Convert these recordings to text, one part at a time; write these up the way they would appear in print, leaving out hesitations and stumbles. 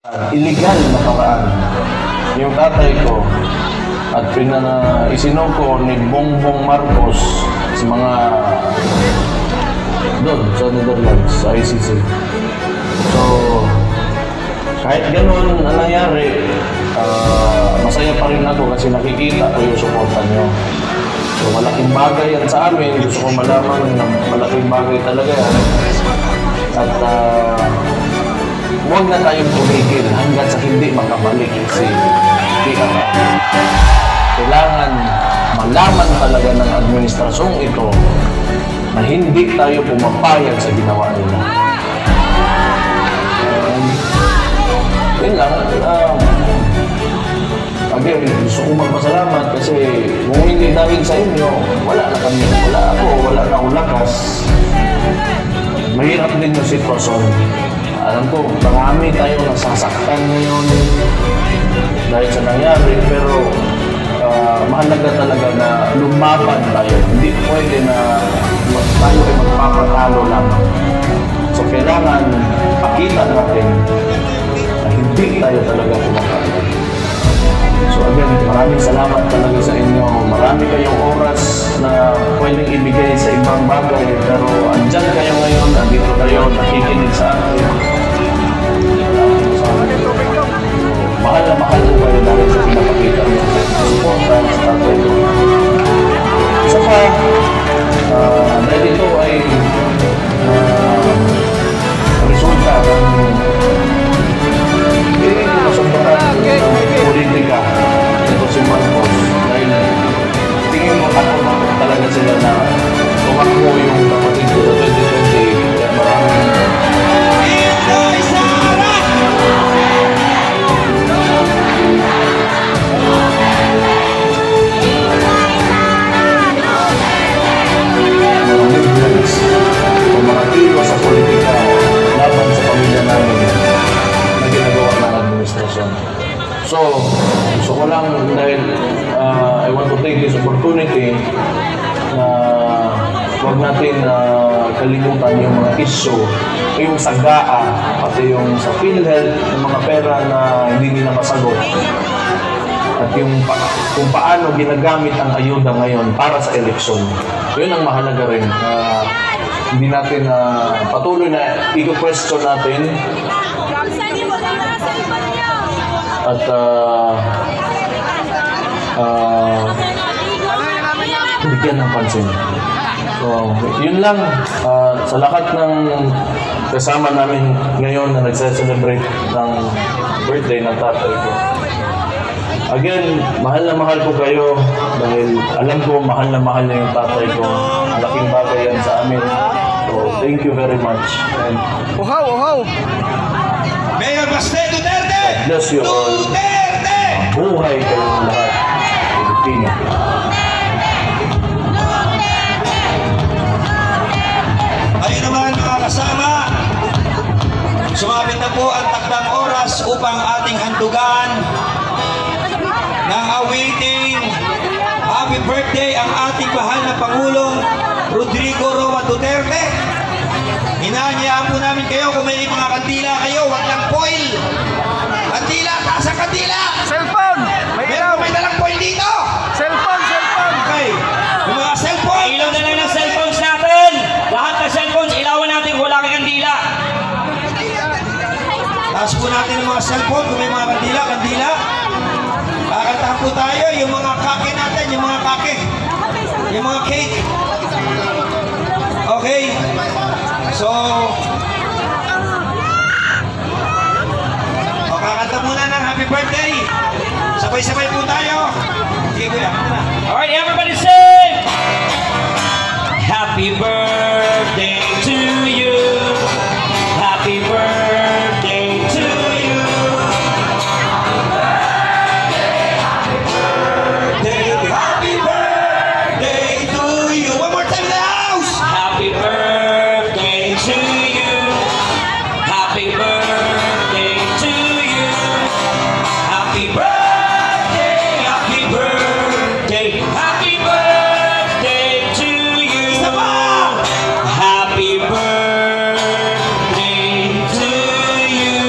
illegal na paraan. Yung tatay ko at isinuko ni Bongbong Marcos sa mga doon sa Netherlands, sa ICC. So, kahit ganun ang nangyari, masaya pa rin ako kasi nakikita ko yung suporta nyo. So, malaking bagay yan sa amin. Gusto ko malaman na malaking bagay talaga yan. At huwag na tayong tumigil hanggang sa hindi makabalik si PRR. Kailangan malaman talaga ng administrasyong ito na hindi tayo pumapayag sa ginawa nila. Yun lang. Again, gusto kong magpasalamat kasi kung hindi dahil sa inyo, wala na kami. Wala ako, wala na akong lakas. Mahirap din yung sitwasyon. Alam ko, marami tayong nasasaktan ngayon dahil sa nangyari, pero mahalaga talaga na lumaban tayo. Hindi pwede na tayo ay magpapatalo lang. So, kailangan pakita natin na hindi tayo talaga pumapatalo. So, again, maraming salamat talaga sa inyo. Marami kayong oras na pwedeng ibigay sa ibang bagay, pero andyan kayo ngayon, nandito kayo, nakikinig sa akin. Mahal na mahal ko kayo dahil sa pinapakita nyo. Suporta sa tatay ko. Isa pa, dahil ito ay resulta ng pinasumbaran ng politika. Ito si Marcos. Dahil tingin mo ako talaga sila na tumakbo yung kapatid ko sa 2020. Kaya maraming pumangatiwa sa politika laban sa pamilya namin na ginagawa ng administrasyon. So, gusto ko lang dahil I want to take this opportunity na huwag natin kalimutan yung mga issue, yung sagaa, pati yung sa PhilHealth, yung mga pera na hindi nila masagot. At yung kung paano ginagamit ang ayuda ngayon para sa eleksyon. Yun ang mahalaga rin. Hindi natin patuloy na i-question natin. At bigyan ng pansin. So, yun lang. Sa lahat ng kasama namin ngayon na nagse-celebrate ng birthday ng tatay ko. Again, mahal na mahal ko kayo dahil alam ko mahal na mahal na yung tatay ko. Malaking bagay yan sa amin. So, thank you very much. And uhaw! Mayor Baste Duterte! God bless you all. Duterte! Buhay kayong lahat. Pilipino. Ayun naman mga kasama, sumapit na po ang takdang oras upang ating handugan ng awiting happy birthday ang ating mahal na Pangulong Rodrigo Roa Duterte. Hinahayaan po namin kayo kung may mga kandila kayo, wag lang foil. Kandila, taas ang kandila! Cellphone! May dalang foil dito! Cellphone! Okay, yung mga cellphone! Ilaw na lang ng cellphones natin! Lahat ng cellphones, ilawan natin kung wala kang kandila. Taas po natin yung mga cellphone kung may mga kandila. Kakantahan po tayo yung mga kake natin, yung mga kake. Yung mga cake. Okay. So, kakanta muna ng happy birthday. Sabay-sabay po tayo. Sige, kuya. Alright, everybody sing! Happy birthday to you. Happy birthday to you. Happy birthday to you. One more time in the house. Happy birthday to you. Happy birthday to you. Happy birthday, happy birthday, happy birthday to you. Isa pa. Happy birthday to you.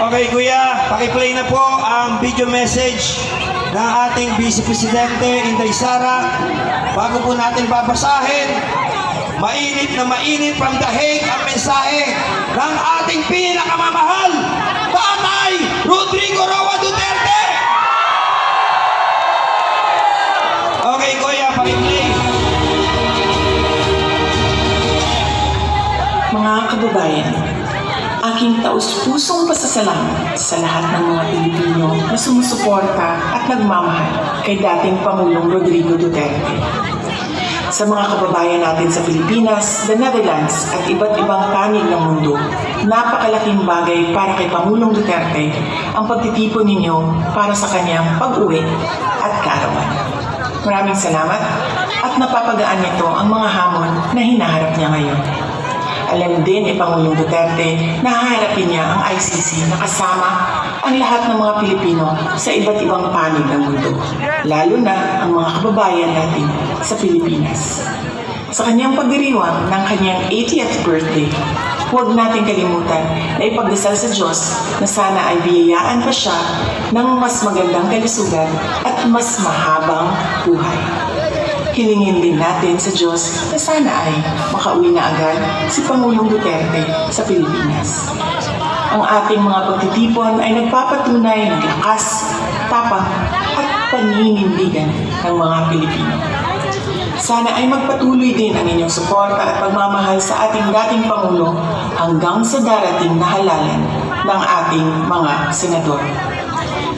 Okay, kuya, pakiplay na po ang video message ng ating Vice Presidente, Inday Sara. Bago po natin babasahin, mainit na mainit from The Hague ang mensahe ng ating pinakamamahal, Tatay Rodrigo Roa Duterte! Okay, kuya, pakiplay. Mga kababayan, aking taus-pusong pasasalamat sa lahat ng mga Pilipino na sumusuporta at nagmamahal kay dating Pangulong Rodrigo Duterte. Sa mga kababayan natin sa Pilipinas, the Netherlands at iba't ibang panig ng mundo, napakalaking bagay para kay Pangulong Duterte ang pagtitipon ninyo para sa kanyang pag-uwi at kaarawan. Maraming salamat at napapagaan nito ang mga hamon na hinaharap niya ngayon. Alam din ni Pangulong Duterte na haharapin niya ang ICC na kasama ang lahat ng mga Pilipino sa iba't ibang panig ng mundo, lalo na ang mga kababayan natin sa Pilipinas. Sa kanyang pagdiriwang ng kanyang 80th birthday, huwag natin kalimutan na ipagdasal sa Diyos na sana ay biyayaan pa siya ng mas magandang kalusugan at mas mahabang buhay. Hilingin din natin sa Diyos na sana ay makauwi na agad si Pangulong Duterte sa Pilipinas. Ang ating mga pagtitipon ay nagpapatunay ng lakas, tapang at paninindigan ng mga Pilipino. Sana ay magpatuloy din ang inyong suporta at pagmamahal sa ating dating Pangulo hanggang sa darating na halalan ng ating mga senador.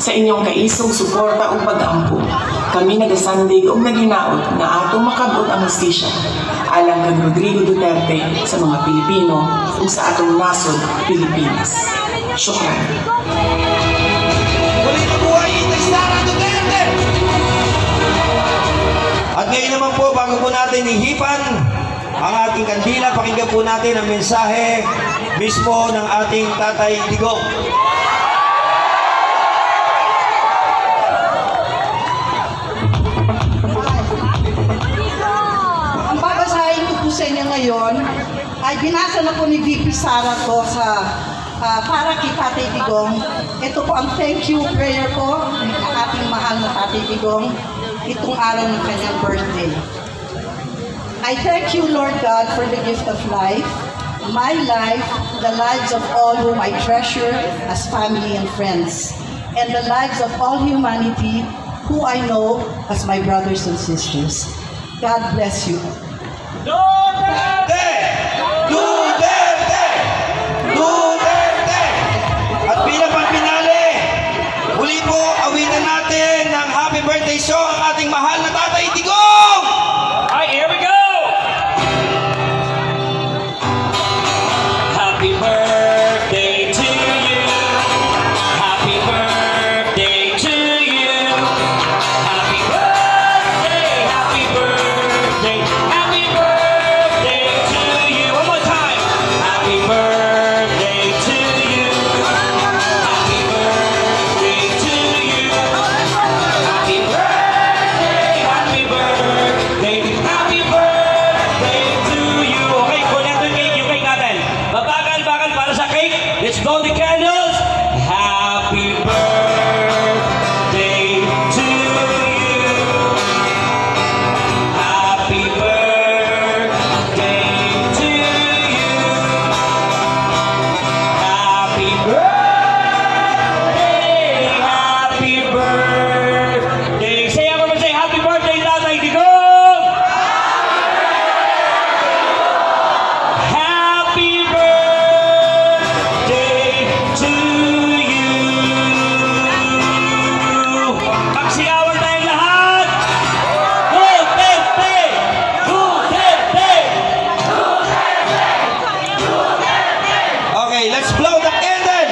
Sa inyong kaisong suporta o pag-ampo, kami nagasandig o naginaot na atong makabot ang hustisya alang kay Rodrigo Duterte sa mga Pilipino o sa atong nasod, Pilipinas. Syukran. Muli mabuhay, Inday Sara Duterte! At ngayon naman po, bago po natin ihipan ang ating kandila, pakinggan po natin ang mensahe mismo ng ating Tatay Digong. Ang babasahin ko po sa inyo ngayon ay binasa na po ni VP Sara ko sa para kay Tatay Digong. Ito po ang thank you prayer ko ng ating mahal na Tatay Digong itong araw ng kanyang birthday. I thank you, Lord God, for the gift of life, my life, the lives of all whom I treasure as family and friends, and the lives of all humanity who I know as my brothers and sisters. God bless you. Duterte! Duterte! Duterte! At bilang pagpinali, muli po awitan natin ng happy birthday song ang ating mahal na Tatay Digong! Alright, here we go! Happy birthday to you. Happy birthday to you. Happy birthday, happy birthday, happy birthday to you. One more time. Happy birthday to you. Happy birthday to you. Happy birthday, happy birthday, happy birthday to you. Okay, kunin natin cake, yung cake natin. Babagal-bagal para sa cake. Let's blow the candles. Happy birthday to you. Happy birthday to you. Happy birthday, happy birthday. Say everyone, say happy birthday, Tatay Digong. Happy birthday to you. Magsigawan tayong lahat. Duterte! Duterte! Okay, let's blow the candle!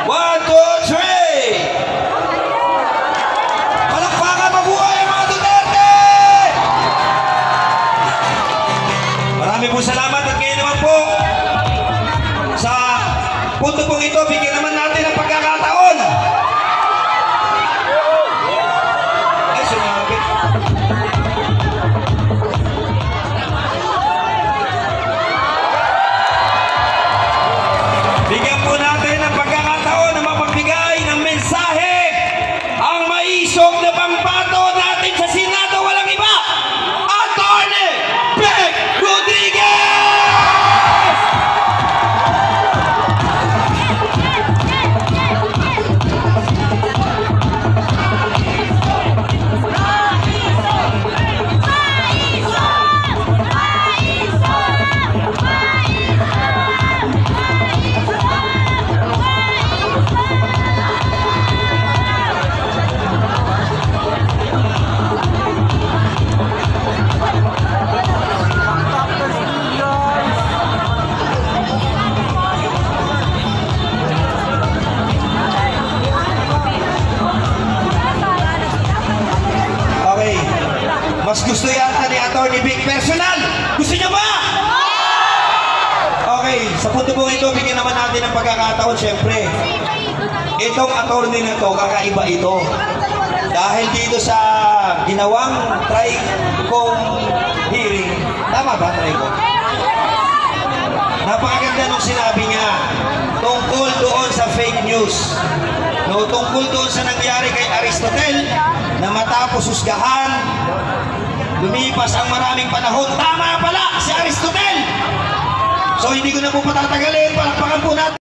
1, 2, 3! Palakpakan, mabuhay ang mga Duterte! Marami po salamat at ngayon naman po sa punto pong ito, bigyan naman natin ang pagkakataon. Ay, sumabit. Bigyan po natin ang pagkakataon ng bigyan ng pagkakataon, syempre, itong attorney na to, kakaiba ito. Dahil dito sa ginawang TRICOM hearing, tama ba TRICOM? Napakaganda nung sinabi niya tungkol doon sa fake news. No, tungkol doon sa nangyari kay Aristotel na matapos husgahan, lumipas ang maraming panahon. Tama pala si Aristotel! So hindi ko na po patatagalin, palakpakan po natin.